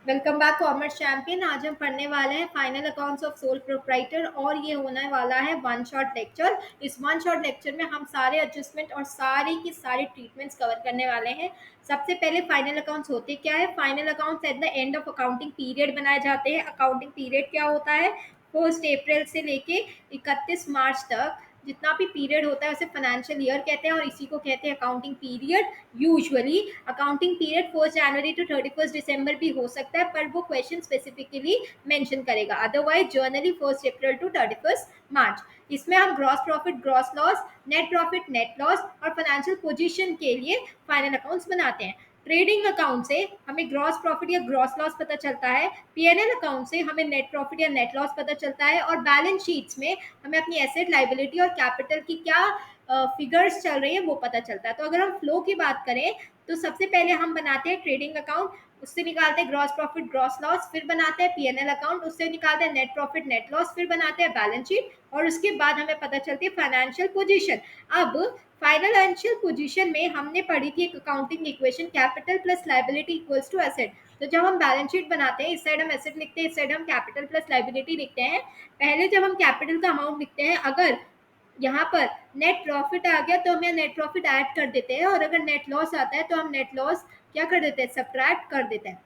Welcome back commerce champion. आज हम पढ़ने वाले हैं final accounts of sole proprietor और ये होने वाला है वन शॉट लेक्चर। इस वन शॉट लेक्चर में हम सारे एडजस्टमेंट और सारी की सारी ट्रीटमेंट्स कवर करने वाले हैं। सबसे पहले फाइनल अकाउंट्स होते क्या है? Final accounts at the end of accounting period बनाए जाते हैं। अकाउंटिंग पीरियड क्या होता है? 1 अप्रैल से लेके 31 मार्च तक जितना भी पीरियड होता है उसे फाइनेंशियल ईयर कहते हैं और इसी को कहते हैं accounting period. Usually accounting period 1 January to 31 December भी हो सकता है, पर वो क्वेश्चन स्पेसिफिकली मेंशन करेगा। Otherwise generally 1 April to 31 March. इसमें हम gross profit, gross loss, net profit, net loss और फाइनेंशियल पोजीशन के लिए फाइनल अकाउंट्स बनाते हैं। ट्रेडिंग अकाउंट से हमें ग्रॉस प्रॉफिट या ग्रॉस लॉस पता चलता है। पीएनएल अकाउंट से हमें नेट प्रॉफिट या नेट लॉस पता चलता है और बैलेंस शीट्स में हमें अपनी एसेट, लाइबिलिटी और कैपिटल की क्या फिगर्स चल रही है वो पता चलता है। तो अगर हम फ्लो की बात करें तो सबसे पहले हम बनाते हैं ट्रेडिंग अकाउंट, उससे निकालते हैं ग्रॉस प्रॉफिट, ग्रॉस लॉस, फिर बनाते हैं पीएनएल अकाउंट, उससे निकालते हैं नेट प्रॉफिट, नेट लॉस, फिर बनाते हैं बैलेंस शीट और उसके बाद हमें पता चलती है फाइनेंशियल पोजीशन। अब फाइनेंशियल पोजीशन में हमने पढ़ी थी एक accounting equation, capital plus liability equals to asset. तो जब हम बैलेंस शीट बनाते हैं इस साइड हम एसेट लिखते हैं, इस साइड हम कैपिटल प्लस लाइबिलिटी लिखते हैं। पहले जब हम कैपिटल का अमाउंट लिखते हैं, अगर यहाँ पर नेट प्रॉफिट आ गया तो हम यहाँ नेट प्रॉफिट ऐड कर देते हैं और अगर नेट लॉस आता है तो हम नेट लॉस क्या कर देते हैं? सब्ट्रैक्ट कर देते हैं।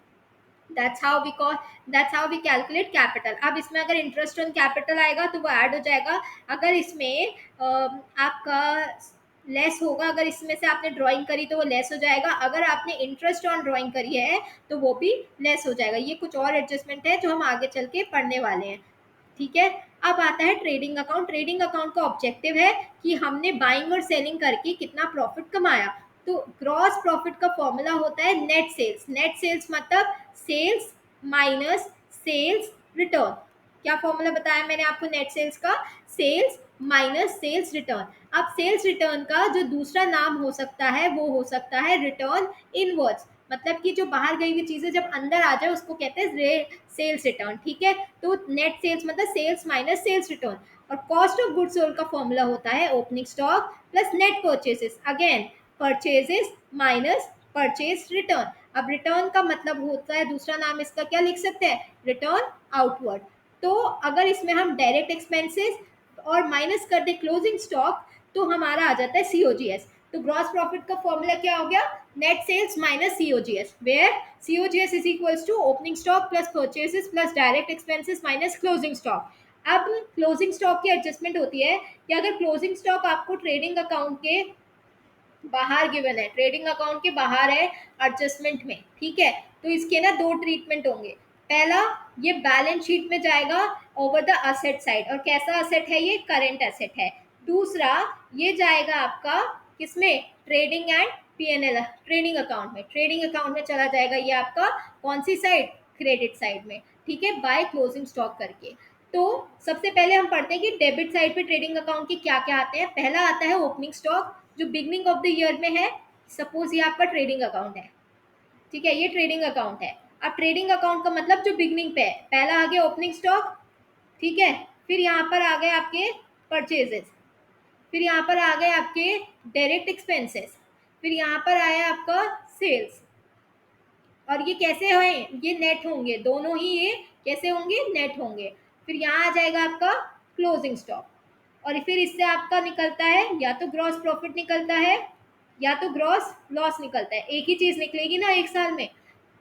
That's how we calculate capital. अब इसमें अगर इंटरेस्ट ऑन कैपिटल आएगा तो वो ऐड हो जाएगा। अगर इसमें आपका लेस होगा, अगर इसमें से आपने ड्राइंग करी तो वो लेस हो जाएगा। अगर आपने इंटरेस्ट ऑन ड्राइंग करी है तो वो भी लेस हो जाएगा। ये कुछ और एडजस्टमेंट है जो हम आगे चल के पढ़ने वाले हैं। ठीक है। अब आता है ट्रेडिंग अकाउंट। ट्रेडिंग अकाउंट का ऑब्जेक्टिव है कि हमने बाइंग और सेलिंग करके कितना प्रॉफिट कमाया। तो ग्रॉस प्रॉफिट का फॉर्मूला होता है नेट सेल्स। नेट सेल्स मतलब सेल्स माइनस सेल्स रिटर्न। क्या फॉर्मूला बताया मैंने आपको नेट सेल्स का? Sales minus sales return. अब सेल्स रिटर्न का जो दूसरा नाम हो सकता है वो हो सकता है रिटर्न इनवर्ड्स, मतलब कि जो बाहर गई हुई चीजें जब अंदर आ जाए उसको कहते हैं सेल्स रिटर्न। ठीक है। तो नेट सेल्स मतलब सेल्स माइनस सेल्स रिटर्न। और कॉस्ट ऑफ गुड्स सोल्ड का फॉर्मूला होता है opening stock plus net purchases. Again purchases minus purchase return. अब रिटर्न का मतलब होता है, दूसरा नाम इसका क्या लिख सकते हैं? Return outward. तो अगर इसमें हम डायरेक्ट एक्सपेंसेस और माइनस कर दे क्लोजिंग स्टॉक तो हमारा आ जाता है सीओजीएस। तो ग्रॉस प्रॉफिट का फॉर्मूला क्या हो गया? Net sales minus COGS, where COGS is equals to opening stock plus purchases plus direct expenses minus closing stock. अब क्लोजिंग स्टॉक की एडजस्टमेंट होती है कि अगर क्लोजिंग स्टॉक आपको ट्रेडिंग अकाउंट के बाहर गिवन है, ट्रेडिंग अकाउंट के बाहर है एडजस्टमेंट में, ठीक है, तो इसके ना दो ट्रीटमेंट होंगे। पहला, ये बैलेंस शीट में जाएगा ओवर द असेट साइड, और कैसा असेट है ये? करंट एसेट है। दूसरा, ये जाएगा आपका किसमें? Trading and PNL, trading account में। ट्रेडिंग अकाउंट में चला जाएगा ये आपका कौन सी साइड? क्रेडिट साइड में। ठीक है, बाय क्लोजिंग स्टॉक करके। तो सबसे पहले हम पढ़ते हैं कि डेबिट साइड पे ट्रेडिंग अकाउंट के क्या क्या आते हैं। पहला आता है ओपनिंग स्टॉक, जो बिगनिंग ऑफ द ईयर में है। सपोज ये आपका ट्रेडिंग अकाउंट है, ठीक है, ये ट्रेडिंग अकाउंट है। अब ट्रेडिंग अकाउंट का मतलब जो बिगनिंग पे है, पहला आ गया ओपनिंग स्टॉक, ठीक है, फिर यहाँ पर आ गए आपके परचेजेस, फिर यहाँ पर आ गए आपके डायरेक्ट एक्सपेंसेस, फिर यहाँ पर आया आपका सेल्स। और ये कैसे होए? ये नेट होंगे, दोनों ही ये कैसे होंगे? नेट होंगे। फिर यहाँ आ जाएगा आपका क्लोजिंग स्टॉक, और फिर इससे आपका निकलता है या तो ग्रॉस प्रॉफिट निकलता है या तो ग्रॉस लॉस निकलता है। एक ही चीज निकलेगी ना एक साल में,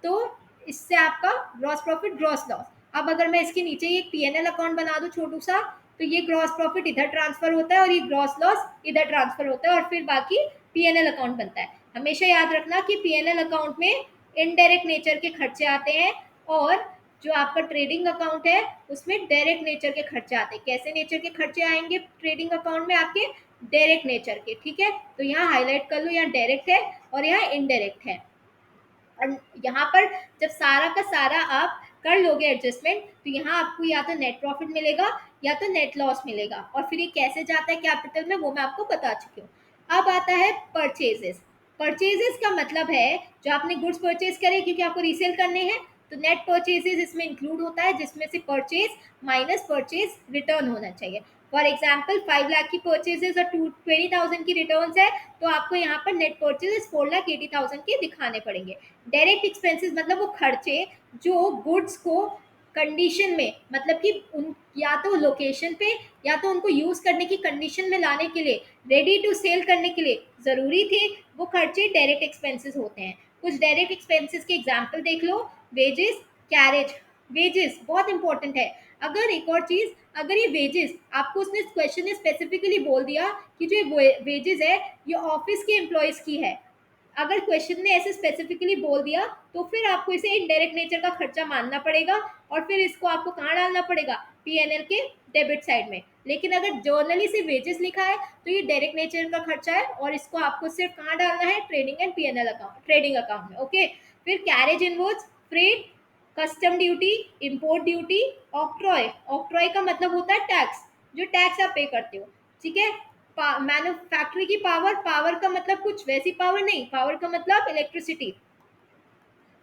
तो इससे आपका ग्रॉस प्रॉफिट, ग्रॉस लॉस। अब अगर मैं इसके नीचे एक पीएनएल अकाउंट बना दूं छोटू सा, तो ये ग्रॉस प्रॉफिट इधर ट्रांसफर होता है और ये ग्रॉस लॉस इधर ट्रांसफर होता है और फिर बाकी पीएनएल अकाउंट बनता है। हमेशा याद रखना कि पीएनएल अकाउंट में इनडायरेक्ट नेचर के खर्चे आते हैं और जो आपका ट्रेडिंग अकाउंट है उसमें डायरेक्ट नेचर के खर्चे आते हैं। कैसे नेचर के खर्चे आएंगे ट्रेडिंग अकाउंट में? आपके डायरेक्ट नेचर के। ठीक है, तो यहाँ हाईलाइट कर लो, यहाँ डायरेक्ट है और यहाँ इनडायरेक्ट है। और यहाँ पर जब सारा का सारा आप कर लोगे एडजस्टमेंट, तो यहाँ आपको या तो नेट प्रॉफिट मिलेगा या तो नेट लॉस मिलेगा। और फिर ये कैसे जाता है कैपिटल में वो मैं आपको बता चुकी हूँ। अब आता है परचेजेस। परचेजेस का मतलब है जो आपने गुड्स परचेज करे क्योंकि आपको रीसेल करने हैं, तो नेट परचेजेस इसमें इंक्लूड होता है, जिसमें से परचेज माइनस परचेज रिटर्न होना चाहिए। फॉर एग्जाम्पल 5 लाख की परचेजेस और 20,000 की रिटर्न है, तो आपको यहाँ पर नेट परचेजेस 4,80,000 के दिखाने पड़ेंगे। डायरेक्ट एक्सपेंसेस मतलब वो खर्चे जो गुड्स को कंडीशन में, मतलब कि उन या तो लोकेशन पे या तो उनको यूज करने की कंडीशन में लाने के लिए, रेडी टू सेल करने के लिए जरूरी थे, वो खर्चे डायरेक्ट एक्सपेंसेस होते हैं। कुछ डायरेक्ट एक्सपेंसेस के एग्जाम्पल देख लो। Wages, carriage. वेजेस बहुत इंपॉर्टेंट है। अगर एक और चीज, अगर ये वेजेस आपको उसने क्वेश्चन ने स्पेसिफिकली बोल दिया कि जो वेजेस है ये ऑफिस के एम्प्लॉयज की है, अगर क्वेश्चन ने ऐसे स्पेसिफिकली बोल दिया तो फिर आपको इसे इनडायरेक्ट नेचर का खर्चा मानना पड़ेगा, और फिर इसको आपको कहाँ डालना पड़ेगा, पीएनएल के डेबिट साइड में। लेकिन अगर जर्नली से वेजेस लिखा है तो ये डायरेक्ट नेचर का खर्चा है, और इसको आपको सिर्फ कहाँ डालना है, trading and PNL account, trading account में। ओके। फिर carriage inwards, freight, custom duty, import duty, octroi. Octroi का मतलब होता है टैक्स, जो टैक्स आप पे करते हो। ठीक है। मैन्युफैक्चरी की पावर, पावर का मतलब कुछ वैसी पावर नहीं, पावर का मतलब इलेक्ट्रिसिटी।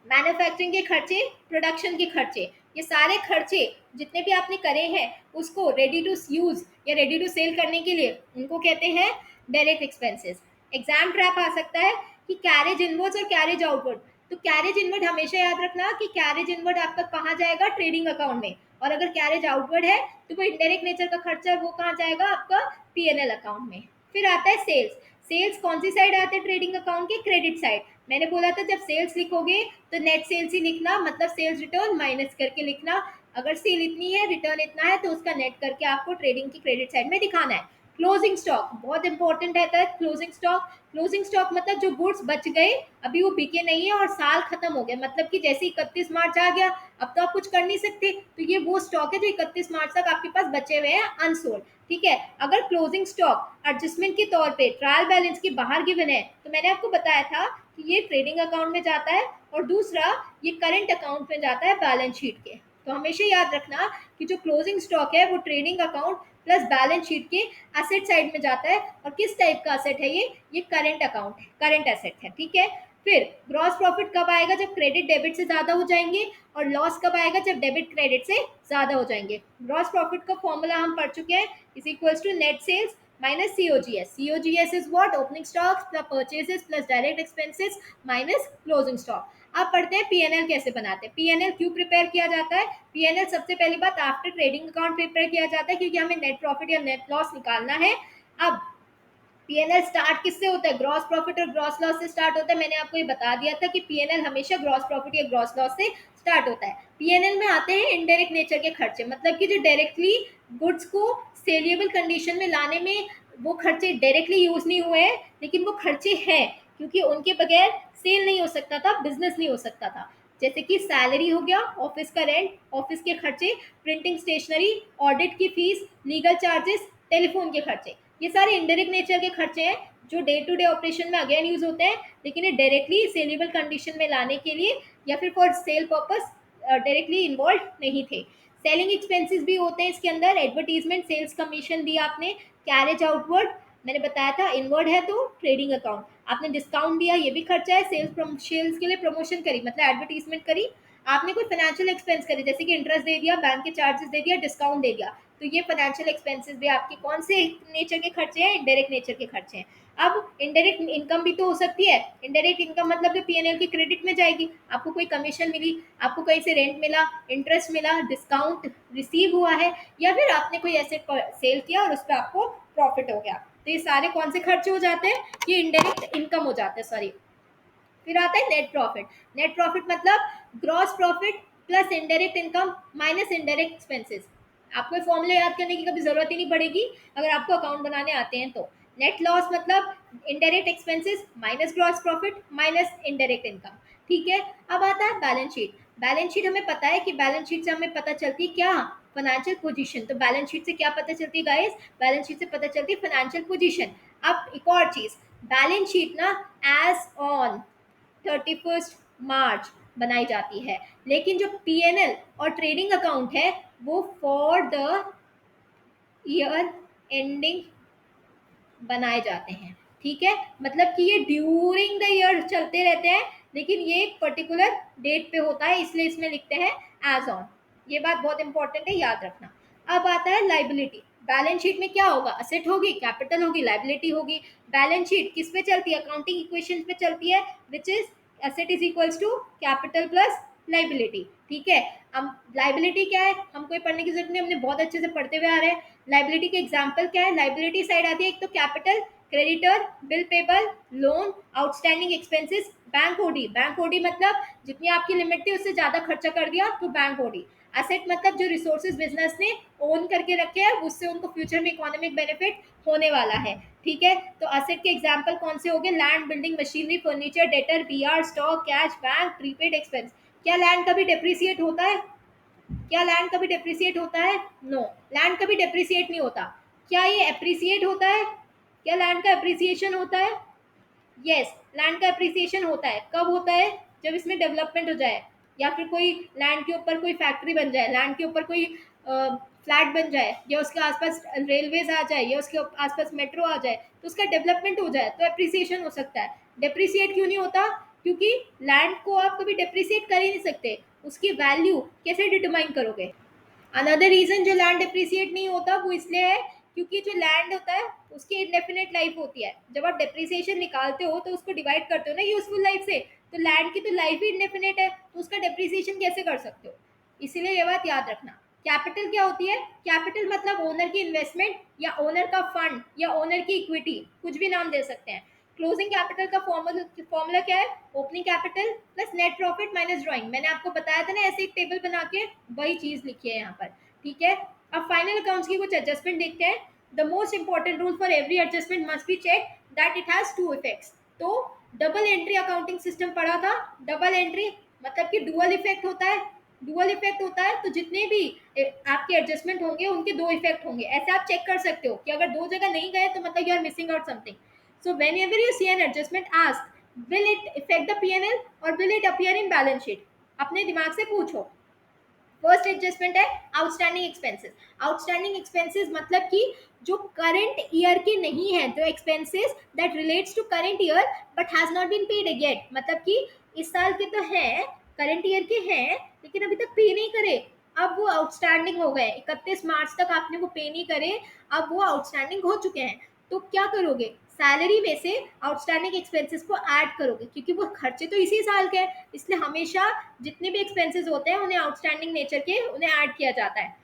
मैन्युफैक्चरिंग के खर्चे, प्रोडक्शन के खर्चे, ये सारे खर्चे जितने भी आपने करे हैं उसको रेडी टू यूज या रेडी टू सेल करने के लिए, उनको कहते हैं डायरेक्ट एक्सपेंसेस। एग्जाम ट्रैप आ सकता है कि कैरेज इनवर्ड्स और कैरेज आउटवर्ड। तो कैरेज इनवर्ड हमेशा याद रखना कि कैरेज इनवर्ड आपका कहाँ जाएगा, ट्रेडिंग अकाउंट में, और अगर कैरेज आउटवर्ड है तो वो इनडायरेक्ट नेचर का खर्चा है, वो कहाँ जाएगा, आपका पीएनएल अकाउंट में। फिर आता है सेल्स। सेल्स कौन सी साइड आते हैं, ट्रेडिंग अकाउंट के क्रेडिट साइड। मैंने बोला था जब सेल्स लिखोगे तो नेट सेल्स ही लिखना, मतलब सेल्स रिटर्न माइनस करके लिखना। अगर सेल इतनी है, रिटर्न इतना है, तो उसका नेट करके आपको ट्रेडिंग की क्रेडिट साइड में दिखाना है। क्लोजिंग स्टॉक बहुत इंपॉर्टेंट रहता है। क्लोजिंग स्टॉक, क्लोजिंग स्टॉक मतलब जो गुड्स बच गए, अभी वो बिके नहीं है और साल खत्म हो गया, मतलब कि जैसे 31 मार्च आ गया, अब तो आप कुछ कर नहीं सकते, तो ये वो स्टॉक है जो 31 मार्च तक आपके पास बचे हुए हैं अनसोल्ड। ठीक है। अगर क्लोजिंग स्टॉक एडजस्टमेंट के तौर पे ट्रायल बैलेंस के बाहर गिवन है, तो मैंने आपको बताया था कि ये ट्रेडिंग अकाउंट में जाता है, और दूसरा ये करंट अकाउंट में जाता है बैलेंस शीट के। तो हमेशा याद रखना कि जो क्लोजिंग स्टॉक है वो trading account plus balance sheet के एसेट साइड में जाता है। और किस टाइप का एसेट है ये करंट अकाउंट है, करंट एसेट है। ठीक है। फिर ग्रॉस प्रॉफिट कब आएगा, जब क्रेडिट डेबिट से ज्यादा हो जाएंगे, और लॉस कब आएगा, जब डेबिट क्रेडिट से ज्यादा हो जाएंगे। ग्रॉस प्रॉफिट का फॉर्मूला हम पढ़ चुके हैं, is equals to net sales minus COGS. COGS is what? Opening stocks plus purchases plus direct expenses minus closing stock. अब पढ़ते हैं पीएनएल कैसे बनाते हैं। पीएनएल क्यों प्रिपेयर किया जाता है। पीएनएल सबसे पहली बात आफ्टर ट्रेडिंग अकाउंट प्रिपेयर किया जाता है, क्योंकि हमें नेट प्रॉफिट या नेट लॉस निकालना है। अब पीएनएल स्टार्ट किससे होता है, ग्रॉस प्रॉफिट और ग्रॉस लॉस से स्टार्ट होता है। मैंने आपको ये बता दिया था कि पीएनएल हमेशा ग्रॉस प्रॉफिट या ग्रॉस लॉस से स्टार्ट होता है। पीएनएल में आते हैं इनडायरेक्ट नेचर के खर्चे, मतलब कि जो डायरेक्टली गुड्स को सेलिएबल कंडीशन में लाने में वो खर्चे डायरेक्टली यूज नहीं हुए हैं, लेकिन वो खर्चे हैं, क्योंकि उनके बगैर सेल नहीं हो सकता था, बिजनेस नहीं हो सकता था। जैसे कि सैलरी हो गया, ऑफिस का रेंट, ऑफिस के खर्चे, प्रिंटिंग स्टेशनरी, ऑडिट की फीस, लीगल चार्जेस, टेलीफोन के खर्चे, ये सारे इनडायरेक्ट नेचर के खर्चे हैं जो डे टू डे ऑपरेशन में अगेन यूज होते हैं, लेकिन ये डायरेक्टली सेलेबल कंडीशन में लाने के लिए या फिर for sale purpose directly involve नहीं थे। सेलिंग एक्सपेंसेस भी होते हैं इसके अंदर, एडवर्टीजमेंट, सेल्स कमीशन दिया आपने, कैरेज आउटवर्ड मैंने बताया था, इनवर्ड है तो ट्रेडिंग अकाउंट, आपने डिस्काउंट दिया ये भी खर्चा है, सेल्स के लिए प्रमोशन करी मतलब एडवर्टीजमेंट करी, आपने कोई फाइनेंशियल एक्सपेंस करे जैसे कि इंटरेस्ट दे दिया, बैंक के चार्जेस दे दिया, डिस्काउंट दे दिया, तो ये फाइनेंशियल एक्सपेंसेस भी आपके कौन से नेचर के खर्चे हैं, इनडायरेक्ट नेचर के खर्चे हैं। अब इनडायरेक्ट इनकम भी तो हो सकती है। इनडायरेक्ट इनकम मतलब जो पीएनएल की क्रेडिट में जाएगी, आपको कोई कमीशन मिली, आपको कहीं से रेंट मिला, इंटरेस्ट मिला, डिस्काउंट रिसीव हुआ है, या फिर आपने कोई एसेट सेल किया और उस पर आपको प्रॉफिट हो गया, तो ये सारे कौन से खर्चे हो जाते हैं, ये इनडायरेक्ट इनकम हो जाते हैं, सॉरी। फिर आता है नेट प्रॉफिट। नेट प्रॉफिट मतलब gross profit plus indirect income minus indirect expenses. आपको फॉर्मूला याद करने की कभी जरूरत ही नहीं पड़ेगी अगर आपको अकाउंट बनाने आते हैं तो। नेट लॉस मतलब indirect expenses minus gross profit minus indirect income. ठीक है। अब आता है बैलेंस शीट। बैलेंस शीट हमें पता है कि बैलेंस शीट से हमें पता चलती है क्या, फाइनेंशियल पोजीशन। तो बैलेंस शीट से क्या पता चलती है गाइस, बैलेंस शीट से पता चलती है फाइनेंशियल पोजीशन। अब एक और चीज, बैलेंस शीट ना एज ऑन 31 मार्च बनाई जाती है, लेकिन जो पीएनएल और ट्रेडिंग अकाउंट है वो फॉर द ईयर एंडिंग बनाए जाते हैं। ठीक है। मतलब कि ये ड्यूरिंग द ईयर चलते रहते हैं, लेकिन ये एक पर्टिकुलर डेट पे होता है, इसलिए इसमें लिखते हैं एज ऑन। ये बात बहुत इंपॉर्टेंट है, याद रखना। अब आता है लाइबिलिटी। बैलेंस शीट में क्या होगा, असेट होगी, कैपिटल होगी, लाइबिलिटी होगी। बैलेंस शीट किस पे चलती है, अकाउंटिंग इक्वेशन पे चलती है, which is asset is equals to capital plus liability. ठीक है, हम लाइबिलिटी क्या है, हमको ये पढ़ने की जरूरत नहीं, हमने बहुत अच्छे से पढ़ते हुए आ रहे हैं। लाइबिलिटी के एग्जाम्पल क्या है, लाइबिलिटी साइड आती है एक तो capital, creditor, bill payable, loan, outstanding expenses, bank OD. Bank OD मतलब जितनी आपकी लिमिट थी उससे ज्यादा खर्चा कर दिया तो बैंक ओडी। एसेट मतलब जो रिसोर्सेज बिजनेस ने ओन करके रखे हैं, उससे उनको फ्यूचर में इकोनॉमिक बेनिफिट होने वाला है। ठीक है, तो एसेट के एग्जांपल कौन से हो गए, land, building, machinery, furniture, debtor, BR, stock, cash, bank, prepaid expense. क्या लैंड कभी डेप्रिसिएट होता है, क्या लैंड कभी डेप्रिसिएट होता है, नो, लैंड कभी डेप्रिसिएट नहीं होता। क्या ये एप्रिसिएट होता है, क्या लैंड का एप्रिसिएशन होता है, यस, लैंड का अप्रिसिएशन होता है। कब होता है, जब इसमें डेवलपमेंट हो जाए, या फिर कोई लैंड के ऊपर कोई फैक्ट्री बन जाए, लैंड के ऊपर कोई फ्लैट बन जाए, या उसके आसपास रेलवेज आ जाए, या उसके आसपास मेट्रो आ जाए, तो उसका डेवलपमेंट हो जाए तो अप्रिसिएशन हो सकता है। डेप्रिसिएट क्यों नहीं होता, क्योंकि लैंड को आप कभी डेप्रिसिएट कर ही नहीं सकते, उसकी वैल्यू कैसे डिटरमाइन करोगे। अनदर रीजन जो लैंड डिप्रिसिएट नहीं होता वो इसलिए है क्योंकि जो लैंड होता है उसकी इंडेफिनेट लाइफ होती है। जब आप डिप्रिसिएशन निकालते हो तो उसको डिवाइड करते हो ना यूजफुल लाइफ से, तो लैंड की तो लाइफ ही इंडेफिनेट है, तो उसका डिप्रिसिएशन कैसे कर सकते हो। इसीलिए ये बात याद रखना। कैपिटल क्या होती है, कैपिटल मतलब ओनर की इन्वेस्टमेंट या ओनर का फंड या ओनर की इक्विटी, कुछ भी नाम दे सकते हैं। क्लोजिंग कैपिटल का फॉर्मूला क्या है, opening capital plus net profit minus drawing. मैंने आपको बताया था ना ऐसे एक टेबल बना के, वही चीज लिखी है यहाँ पर। ठीक है, अब फाइनल अकाउंट्स की कुछ एडजस्टमेंट देखते हैं। The most important rule for every adjustment must be check that it has two effects. तो डबल एंट्री अकाउंटिंग सिस्टम पढ़ा था, डबल एंट्री मतलब कि डुअल इफेक्ट होता है। डुअल इफेक्ट होता है तो जितने भी आपके एडजस्टमेंट होंगे उनके दो इफेक्ट होंगे। ऐसे आप चेक कर सकते हो कि अगर दो जगह नहीं गए तो मतलब you are missing out something. So whenever you see an adjustment ask will it effect the PNL और will it appear in balance sheet. अपने दिमाग से पूछो। फर्स्ट एडजस्टमेंट है आउटस्टैंडिंग एक्सपेंसेस। आउटस्टैंडिंग एक्सपेंसेस मतलब कि जो करंट ईयर के नहीं है, जो expenses that relates to current year but has not been paid yet, मतलब कि इस साल के तो हैं, करंट ईयर के हैं लेकिन अभी तक पे नहीं करे, अब वो आउटस्टैंडिंग हो गए, 31 मार्च तक आपने वो पे नहीं करे, अब वो आउटस्टैंडिंग हो चुके हैं। तो क्या करोगे, सैलरी में से आउटस्टैंडिंग एक्सपेंसेस को ऐड करोगे, क्योंकि वो खर्चे तो इसी साल के हैं, इसलिए हमेशा जितने भी एक्सपेंसेस होते हैं उन्हें आउटस्टैंडिंग नेचर के उन्हें ऐड किया जाता है।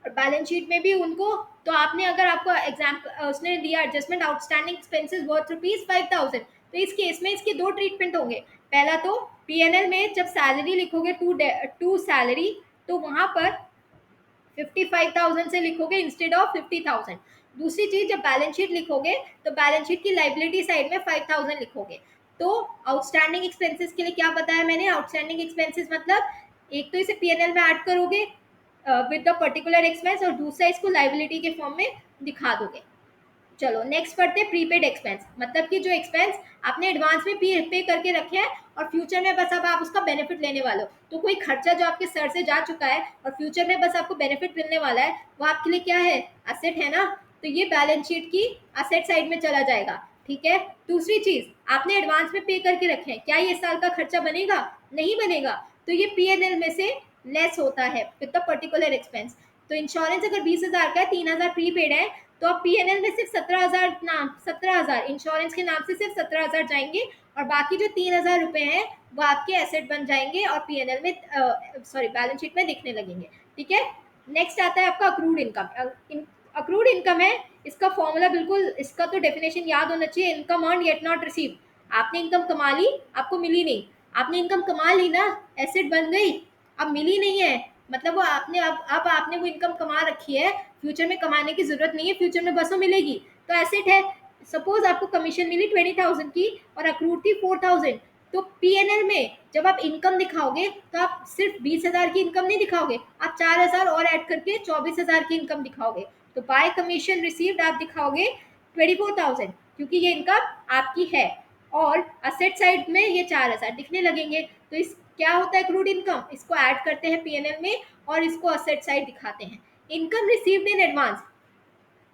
और बैलेंस शीट में भी उनको, तो आपने अगर आपको एग्जाम्पल उसने दिया एडजस्टमेंट आउटस्टैंडिंग एक्सपेंसेस वर्थ ₹5,000, तो इस केस में इसके दो ट्रीटमेंट होंगे। पहला तो पीएनएल में जब सैलरी लिखोगे टू सैलरी, तो वहां पर 55,000 से लिखोगे इंस्टेड ऑफ 50,000। दूसरी चीज जब बैलेंस शीट लिखोगे तो बैलेंस शीट की लाइबिलिटी साइड में 5,000 लिखोगे। तो आउटस्टैंडिंग एक्सपेंसेस के लिए क्या बताया मैंने, आउटस्टैंडिंग एक्सपेंसेस मतलब एक तो इसे पीएनएल में ऐड करोगे विद द पर्टिकुलर एक्सपेंस, और दूसरा इसको लाइबिलिटी के फॉर्म में दिखा दोगे। चलो नेक्स्ट पढ़ते हैं प्रीपेड एक्सपेंस, मतलब कि जो एक्सपेंस आपने एडवांस में पे करके रखे हैं और फ्यूचर में बस अब आप उसका बेनिफिट लेने वाले हो। तो कोई खर्चा जो आपके सर से जा चुका है और फ्यूचर में बस आपको बेनिफिट मिलने वाला है, वो आपके लिए क्या है, असेट है ना। तो ये बैलेंस शीट की असेट साइड में चला जाएगा। ठीक है, दूसरी चीज आपने एडवांस में पे करके रखे हैं, क्या ये साल का खर्चा बनेगा, नहीं बनेगा, तो ये पीएनएल में से लेस होता है विद द पर्टिकुलर एक्सपेंस। तो इंश्योरेंस अगर 20,000 का है, 3,000 प्रीपेड है, तो अब पीएनएल में सिर्फ 17,000 नाम 17,000 इंश्योरेंस के नाम से सिर्फ 17,000 जाएंगे, और बाकी जो 3,000 रुपए हैं वो आपके एसेट बन जाएंगे और पीएनएल में सॉरी बैलेंस शीट में दिखने लगेंगे। ठीक है, नेक्स्ट आता है आपका अक्रूड इनकम। अक्रूड इनकम है, इसका फॉर्मूला बिल्कुल, इसका तो डेफिनेशन याद होना चाहिए, income earn yet not receive. आपने इनकम कमा ली, आपको मिली नहीं, आपने इनकम कमा ली ना, एसेट बन गई, अब मिली नहीं है, मतलब वो आपने अब आपने वो इनकम कमा रखी है, फ्यूचर में कमाने की जरूरत नहीं है, फ्यूचर में बस वो मिलेगी, तो एसेट है। सपोज आपको कमीशन मिली 20,000 की और अक्रूड थी 4,000, तो पीएनएल में जब आप इनकम दिखाओगे तो आप सिर्फ 20,000 की इनकम नहीं दिखाओगे, आप 4,000 और ऐड करके 24,000 की इनकम दिखाओगे। तो बाय कमीशन रिसीव्ड आप दिखाओगे 24,000, क्योंकि ये इनकम आपकी है, और असेट साइड में ये 4,000 दिखने लगेंगे। तो इस क्या होता है अक्रूड इनकम, इसको ऐड करते हैं पीएनएल में और इसको असेट साइड दिखाते हैं। इनकम रिसीव्ड इन एडवांस,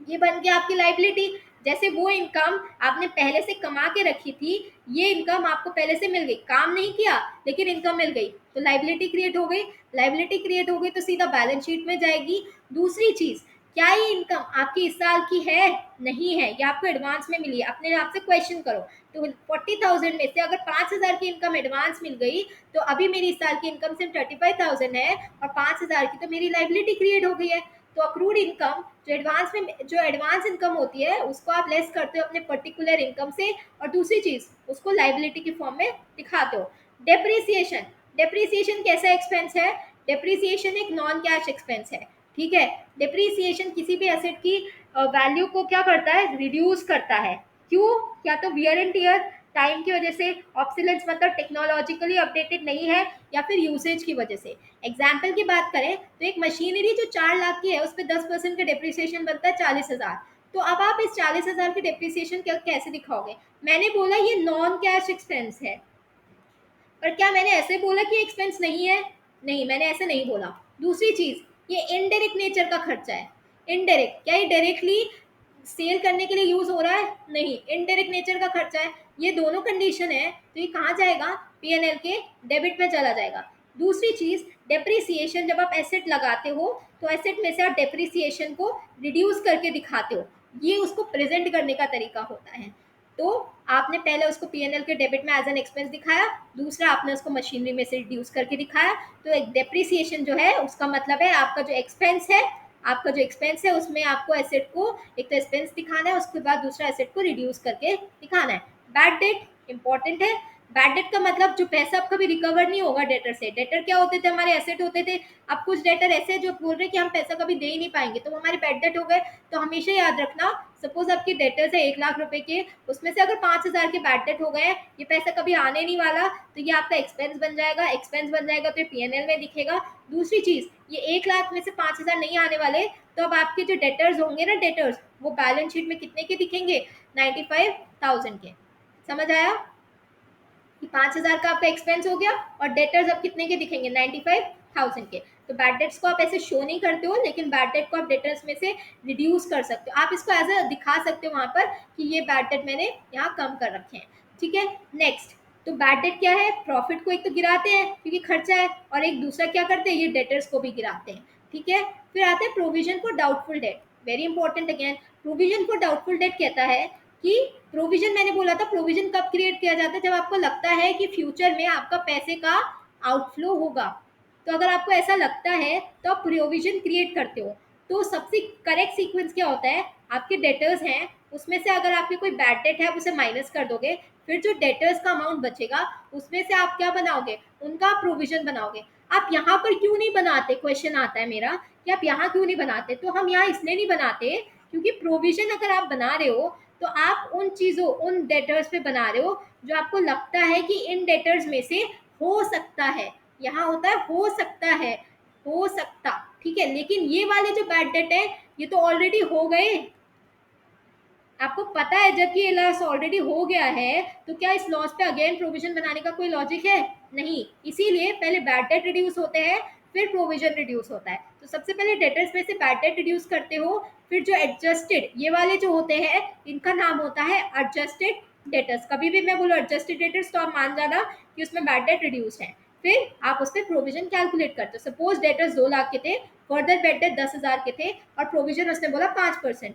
ये बन गया आपकी लाइबिलिटी। जैसे वो इनकम आपने पहले से कमा के रखी थी, ये इनकम आपको पहले से मिल गई, काम नहीं किया लेकिन इनकम मिल गई, तो लाइबिलिटी क्रिएट हो गई। लाइबिलिटी क्रिएट हो गई तो सीधा बैलेंस शीट में जाएगी। दूसरी चीज, क्या ये इनकम आपकी इस साल की है, नहीं है, या आपको एडवांस में मिली है, अपने आप से क्वेश्चन करो। तो 40,000 में से अगर 5,000 की इनकम एडवांस मिल गई, तो अभी मेरी इस साल की इनकम सिर्फ 35,000 है, और 5,000 की तो मेरी लाइबिलिटी क्रिएट हो गई है। तो अक्रूड इनकम जो एडवांस इनकम होती है उसको आप लेस करते हो अपने पर्टिकुलर इनकम से, और दूसरी चीज उसको लाइबिलिटी की फॉर्म में दिखाते हो। डेप्रिसिएशन, डेप्रिसिएशन कैसा एक्सपेंस है? डेप्रिसिएशन एक नॉन कैश एक्सपेंस है, ठीक है। डिप्रिसिएशन किसी भी एसेट की वैल्यू को क्या करता है? रिड्यूस करता है। क्यों? या तो वियर एंड टीयर, टाइम की वजह से, ऑब्सोलेंस मतलब टेक्नोलॉजिकली अपडेटेड नहीं है, या फिर यूसेज की वजह से। एग्जाम्पल की बात करें तो एक मशीनरी जो 4 लाख की है उस पर 10% का डिप्रिसिएशन बनता है 40,000। तो अब आप इस 40,000 की डिप्रिसिएशन कैसे दिखाओगे? मैंने बोला ये नॉन कैश एक्सपेंस है, पर क्या मैंने ऐसे बोला कि एक्सपेंस नहीं है? नहीं, मैंने ऐसे नहीं बोला। दूसरी चीज, ये इनडायरेक्ट नेचर का खर्चा है। इनडायरेक्ट क्या ये डायरेक्टली सेल करने के लिए यूज हो रहा है? नहीं, इनडायरेक्ट नेचर का खर्चा है। ये दोनों कंडीशन है तो ये कहाँ जाएगा? पीएनएल के डेबिट में चला जाएगा। दूसरी चीज, डेप्रिसिएशन, जब आप एसेट लगाते हो तो एसेट में से आप डेप्रिसिएशन को रिड्यूस करके दिखाते हो, ये उसको प्रेजेंट करने का तरीका होता है। तो आपने पहले उसको पीएनएल के डेबिट में एज एन एक्सपेंस दिखाया, दूसरा आपने उसको मशीनरी में से रिड्यूस करके दिखाया। तो एक डेप्रिसिएशन जो है उसका मतलब है आपका जो एक्सपेंस है, उसमें आपको एसेट को एक तो एक्सपेंस दिखाना है, उसके बाद दूसरा एसेट को रिड्यूस करके दिखाना है। बैड डेट इंपॉर्टेंट है। बैड डेट का मतलब जो पैसा अब कभी रिकवर नहीं होगा डेटर से। डेटर क्या होते थे? हमारे एसेट होते थे। अब कुछ डेटर ऐसे जो बोल रहे हैं कि हम पैसा कभी दे ही नहीं पाएंगे, तो हमारे बैड डेट हो गए। तो हमेशा याद रखना, सपोज आपके डेटर्स है 1 लाख रुपए के, उसमें से अगर 5,000 के बैड डेट हो गए, ये पैसा कभी आने नहीं वाला, तो ये आपका एक्सपेंस बन जाएगा। एक्सपेंस बन जाएगा तो ये पीएनएल में दिखेगा। दूसरी चीज, ये 1 लाख में से 5,000 नहीं आने वाले, तो अब आपके जो डेटर्स होंगे ना, डेटर्स, वो बैलेंस शीट में कितने के दिखेंगे? 95,000 के। समझ आया कि 5,000 का आपका एक्सपेंस हो गया, और डेटर्स अब कितने के दिखेंगे? 95,000 के। तो बैड डेट्स को आप ऐसे शो नहीं करते हो, लेकिन बैड डेट को आप डेटर्स में से रिड्यूस कर सकते हो। आप इसको एज अ दिखा सकते हो वहां पर कि ये बैड डेट मैंने यहाँ कम कर रखे हैं, ठीक है। नेक्स्ट, तो बैड डेट क्या है? प्रॉफिट को एक तो गिराते हैं क्योंकि खर्चा है, और एक दूसरा क्या करते हैं? ये डेटर्स को भी गिराते हैं, ठीक है। फिर आते हैं provision for doubtful debt, very important again. Provision for doubtful debt कहता है कि प्रोविजन, मैंने बोला था प्रोविजन कब क्रिएट किया जाता है? जब आपको लगता है कि फ्यूचर में आपका पैसे का आउटफ्लो होगा। तो अगर आपको ऐसा लगता है तो आप प्रोविजन क्रिएट करते हो। तो सबसे करेक्ट सीक्वेंस क्या होता है? आपके डेटर्स हैं, उसमें से अगर आपके कोई बैड डेट है आप उसे माइनस कर दोगे, फिर जो डेटर्स का अमाउंट बचेगा उसमें से आप क्या बनाओगे? उनका प्रोविजन बनाओगे। आप यहाँ पर क्यों नहीं बनाते? क्वेश्चन आता है मेरा कि आप यहाँ क्यों नहीं बनाते? तो हम यहाँ इसलिए नहीं बनाते क्योंकि प्रोविजन अगर आप बना रहे हो तो आप उन चीज़ों, उन डेटर्स पे बना रहे हो जो आपको लगता है कि इन डेटर्स में से हो सकता है। यहाँ होता है हो सकता है, हो सकता, ठीक है। लेकिन ये वाले जो बैड डेट है ये तो ऑलरेडी हो गए, आपको पता है। जबकि ये लॉस ऑलरेडी हो गया है, तो क्या इस लॉस पे अगेन प्रोविजन बनाने का कोई लॉजिक है? नहीं। इसीलिए पहले बैड डेट रिड्यूस होते हैं, फिर प्रोविजन रिड्यूस होता है। तो सबसे पहले डेटर्स में से बैड डेट रिड्यूस करते हो, फिर जो एडजस्टेड ये वाले जो होते हैं इनका नाम होता है एडजस्टेड डेटर्स। कभी भी मैं बोलो एडजस्टेड डेटर्स तो आप मान जाना कि उसमें बैड डेट रिड्यूस है। फिर आप उस पर प्रोविजन कैलकुलेट करते हो। सपोज डेटर्स 2 लाख के थे, फर्दर बैड डेट 10,000 के थे, और प्रोविजन उसने बोला 5%।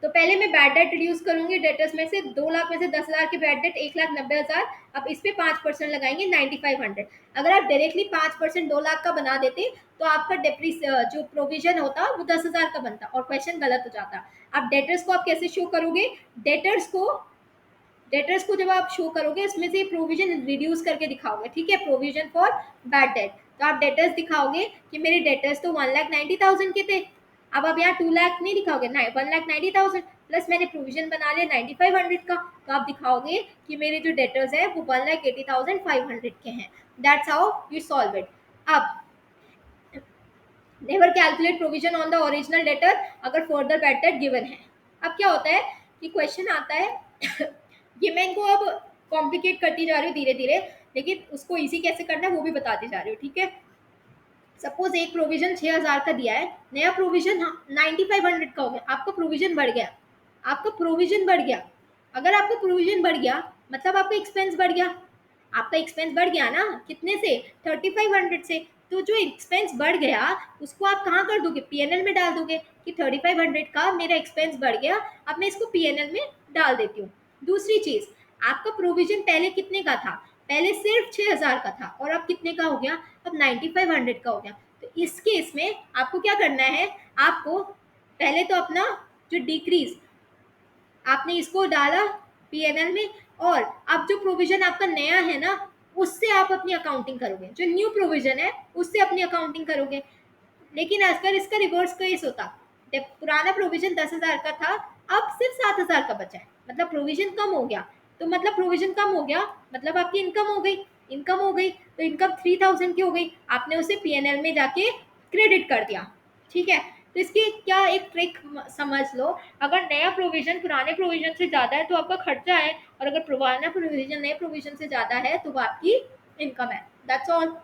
तो पहले मैं बैड डेट रिड्यूस करूंगी डेटर्स में से। 2 लाख में से 10,000 की बैड डेट 1,90,000। अब इस पे 5% लगाएंगे 9,500। अगर आप डायरेक्टली 5% 2 लाख का बना देते तो आपका डेप्रिस जो प्रोविजन होता वो 10,000 का बनता और क्वेश्चन गलत हो जाता। अब डेटर्स को आप कैसे शो करोगे? डेटर्स को जब आप शो करोगे इसमें से प्रोविजन रिड्यूस करके दिखाओगे, ठीक है। प्रोविजन फॉर बैड डेट, तो आप डेटर्स दिखाओगे कि मेरे डेटर्स तो 1,90,000 के थे। अब आप यहाँ 2 लाख नहीं दिखाओगे, 1,90,000 प्लस मैंने प्रोविजन बना लिया 9,500 का, तो आप दिखाओगे कि मेरे जो डेटर्स है वो 1,80,500 के हैं। That's how you solve it. अब never calculate provision on the original debtor अगर फर्दर बैड डेट गिवन है। अब क्या होता है कि क्वेश्चन आता है ये मैं इनको अब कॉम्प्लिकेट करती जा रही हूँ धीरे धीरे, लेकिन उसको इजी कैसे करना है वो भी बताती जा रही हूँ, ठीक है। सपोज एक प्रोविजन 6,000 का दिया है, नया प्रोविजन 9,500 का हो गया, आपका प्रोविजन बढ़ गया, आपका प्रोविजन बढ़ गया। अगर आपका प्रोविजन बढ़ गया मतलब आपका एक्सपेंस बढ़ गया। आपका एक्सपेंस बढ़ गया ना, कितने से? 3,500 से। तो जो एक्सपेंस बढ़ गया उसको आप कहाँ कर दोगे, पीएनएल में डाल दोगे कि 3500 का मेरा एक्सपेंस बढ़ गया, अब मैं इसको पीएनएल में डाल देती हूँ। दूसरी चीज, आपका प्रोविजन पहले कितने का था, पहले सिर्फ 6000 का था और अब कितने का हो गया, अब 9500 का हो गया। तो इस केस में आपको क्या करना है, आपको पहले तो अपना जो डिक्रीज आपने इसको डाला पीएनएल में, और अब जो प्रोविजन आपका नया है ना उससे आप अपनी अकाउंटिंग करोगे, जो न्यू प्रोविजन है उससे अपनी अकाउंटिंग करोगे। लेकिन अगर इसका रिवर्स केस होता, जब पुराना प्रोविजन 10,000 का था अब सिर्फ 7,000 का बचा है, मतलब प्रोविजन कम हो गया, तो मतलब प्रोविजन कम हो गया मतलब आपकी इनकम हो गई, इनकम हो गई तो इनकम 3,000 की हो गई, आपने उसे पीएनएल में जाके क्रेडिट कर दिया। ठीक है, तो इसकी क्या एक ट्रिक समझ लो, अगर नया प्रोविजन पुराने प्रोविजन से ज़्यादा है तो आपका खर्चा है, और अगर पुराना प्रोविजन नए प्रोविजन से ज़्यादा है तो वो आपकी इनकम है। That's all.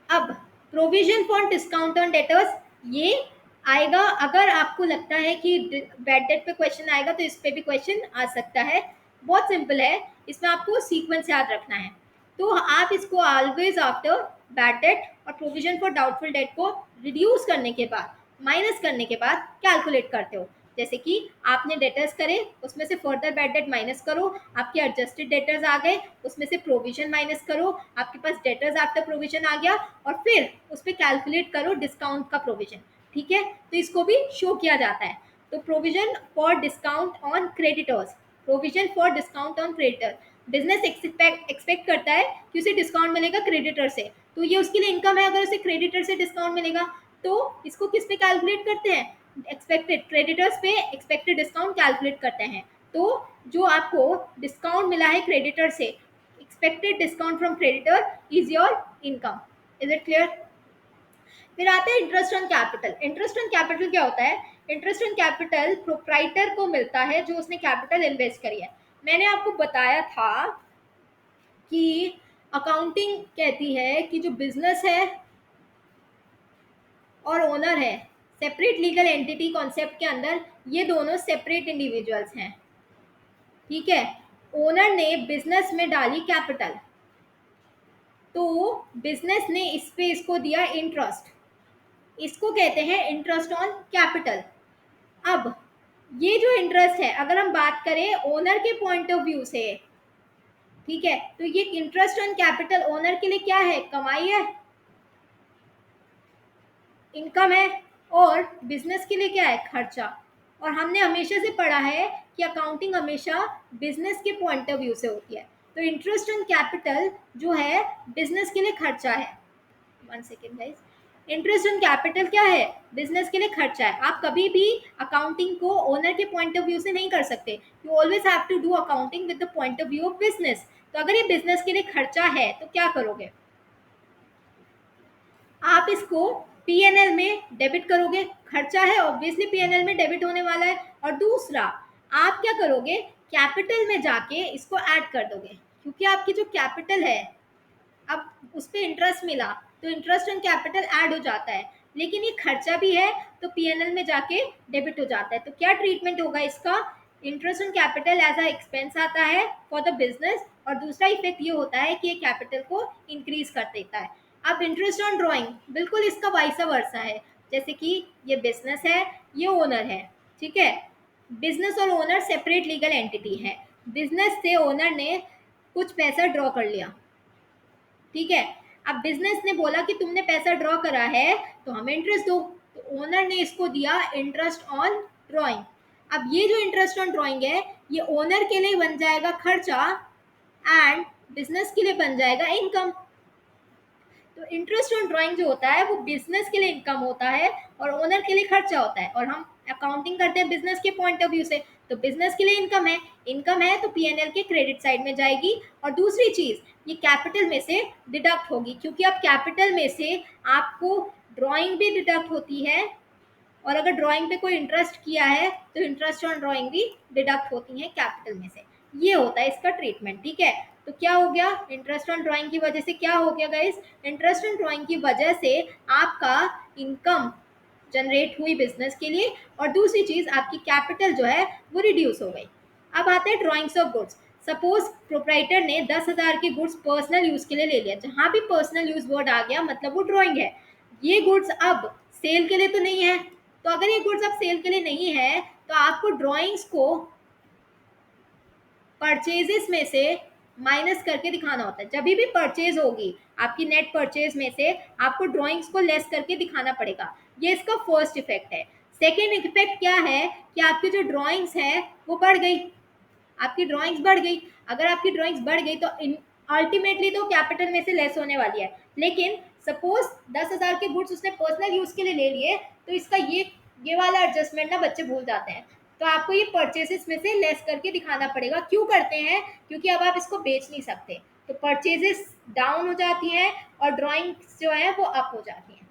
अब provision for discount on debtors, ये आएगा अगर आपको लगता है कि बैड डेट पे क्वेश्चन आएगा तो इस पे भी क्वेश्चन आ सकता है। बहुत सिंपल है, इसमें आपको सीक्वेंस याद रखना है। तो आप इसको ऑलवेज आफ्टर बैड डेट और प्रोविजन फॉर डाउटफुल डेट को रिड्यूस करने के बाद, माइनस करने के बाद कैलकुलेट करते हो। जैसे कि आपने डेटर्स करे उसमें से फर्दर बैड डेट माइनस करो, आपके एडजस्टेड डेटर्स आ गए उसमें से प्रोविजन माइनस करो, आपके पास डेटर्स आफ्टर प्रोविजन आ गया, और फिर उस पर कैलकुलेट करो डिस्काउंट का प्रोविजन। ठीक है, तो इसको भी शो किया जाता है। तो provision for discount on creditors, provision for discount on creditor, business expect करता है कि उसे डिस्काउंट मिलेगा क्रेडिटर से, तो ये उसके लिए इनकम है अगर उसे क्रेडिटर से डिस्काउंट मिलेगा। तो इसको किस पे कैलकुलेट करते हैं, एक्सपेक्टेड क्रेडिटर्स पे एक्सपेक्टेड डिस्काउंट कैलकुलेट करते हैं। तो जो आपको डिस्काउंट मिला है क्रेडिटर से, expected discount from creditor is your income. Is it clear? फिर आता है interest on capital. Interest on capital क्या होता है, इंटरेस्ट ऑन कैपिटल प्रोप्राइटर को मिलता है जो उसने कैपिटल इन्वेस्ट करी है। मैंने आपको बताया था कि अकाउंटिंग कहती है कि जो बिजनेस है और ओनर है, सेपरेट लीगल एंटिटी कॉन्सेप्ट के अंदर ये दोनों सेपरेट इंडिविजुअल्स हैं। ठीक है, ओनर ने बिजनेस में डाली कैपिटल, तो बिजनेस ने इस पे इसको दिया इंटरेस्ट, इसको कहते हैं इंटरेस्ट ऑन कैपिटल। अब ये जो इंटरेस्ट है अगर हम बात करें ओनर के पॉइंट ऑफ व्यू से, ठीक है, तो ये इंटरेस्ट ऑन कैपिटल ओनर के लिए क्या है, कमाई है, इनकम है, और बिजनेस के लिए क्या है, खर्चा। और हमने हमेशा से पढ़ा है कि अकाउंटिंग हमेशा बिजनेस के पॉइंट ऑफ व्यू से होती है, तो इंटरेस्ट ऑन कैपिटल जो है बिजनेस के लिए खर्चा है। 1 second guys, interest on capital क्या है, बिजनेस के लिए खर्चा है। आप कभी भी अकाउंटिंग को ओनर के पॉइंट ऑफ व्यू से नहीं कर सकते, you always have to do accounting with the point of view of business. तो अगर ये बिजनेस के लिए खर्चा है तो क्या करोगे, आप इसको पीएनएल में डेबिट करोगे, खर्चा है ऑब्वियसली पीएनएल में डेबिट होने वाला है। और दूसरा आप क्या करोगे, कैपिटल में जाके इसको ऐड कर दोगे, क्योंकि आपकी जो कैपिटल है अब उस पर इंटरेस्ट मिला तो इंटरेस्ट ऑन कैपिटल ऐड हो जाता है, लेकिन ये खर्चा भी है तो पीएनएल में जाके डेबिट हो जाता है। तो क्या ट्रीटमेंट होगा इसका, interest on capital as a expense आता है फॉर द बिजनेस, और दूसरा इफेक्ट ये होता है कि ये कैपिटल को इंक्रीज कर देता है। अब इंटरेस्ट ऑन ड्राइंग बिल्कुल इसका वाइसा वर्सा है, जैसे कि ये बिजनेस है ये ओनर है, ठीक है, बिजनेस और ओनर सेपरेट लीगल एंटिटी है, बिजनेस से ओनर ने कुछ पैसा ड्रॉ कर लिया, ठीक है, अब बिजनेस ने बोला कि तुमने पैसा ड्रॉ करा है तो हमें इंटरेस्ट दो, तो ओनर ने इसको दिया इंटरेस्ट ऑन ड्रॉइंग। अब ये जो इंटरेस्ट ऑन ड्रॉइंग है ये ओनर के लिए बन जाएगा खर्चा एंड बिजनेस के लिए बन जाएगा इनकम। तो इंटरेस्ट ऑन ड्राइंग जो होता है वो बिजनेस के लिए इनकम होता है और ओनर के लिए खर्चा होता है, और हम अकाउंटिंग करते हैं बिजनेस के पॉइंट ऑफ व्यू से, तो बिजनेस के लिए इनकम है, इनकम है तो पीएनएल के क्रेडिट साइड में जाएगी। और दूसरी चीज ये कैपिटल में से डिडक्ट होगी, क्योंकि अब कैपिटल में से आपको ड्राइंग भी डिडक्ट होती है, और अगर ड्राइंग पे कोई इंटरेस्ट किया है तो इंटरेस्ट ऑन ड्राइंग भी डिडक्ट होती है कैपिटल में से। ये होता है इसका ट्रीटमेंट। ठीक है, तो क्या हो गया, इंटरेस्ट ऑन ड्राइंग की वजह से क्या हो गया गाइस, इंटरेस्ट ऑन ड्राइंग की वजह से आपका इनकम जनरेट हुई बिजनेस के लिए, और दूसरी चीज आपकी कैपिटल जो है वो रिड्यूस हो गई। अब आते हैं drawings of goods. Suppose proprietor ने 10,000 के गुड्स पर्सनल यूज के लिए ले लिया, जहां भी पर्सनल यूज वर्ड आ गया मतलब वो ड्राइंग है। ये गुड्स अब सेल के लिए तो नहीं है, तो अगर ये गुड्स अब सेल के लिए नहीं है तो आपको ड्राइंग्स को परचेजेस में से माइनस करके दिखाना होता है। जब भी परचेज होगी आपकी नेट परचेज में से आपको ड्राइंग्स को लेस करके दिखाना पड़ेगा। ये इसका फर्स्ट इफेक्ट है। सेकेंड इफेक्ट क्या है कि आपकी जो ड्राइंग्स है वो बढ़ गई, आपकी ड्राइंग्स बढ़ गई। अगर आपकी ड्राइंग्स बढ़ गई तो अल्टीमेटली तो कैपिटल में से लेस होने वाली है। लेकिन सपोज 10,000 के गुड्स उसने पर्सनल यूज के लिए ले लिए, तो इसका ये वाला एडजस्टमेंट ना बच्चे भूल जाते हैं। तो आपको ये परचेजेस में से लेस करके दिखाना पड़ेगा। क्यों करते हैं? क्योंकि अब आप इसको बेच नहीं सकते, तो परचेजेस डाउन हो जाती हैं और ड्राइंग्स जो है वो अप हो जाती हैं।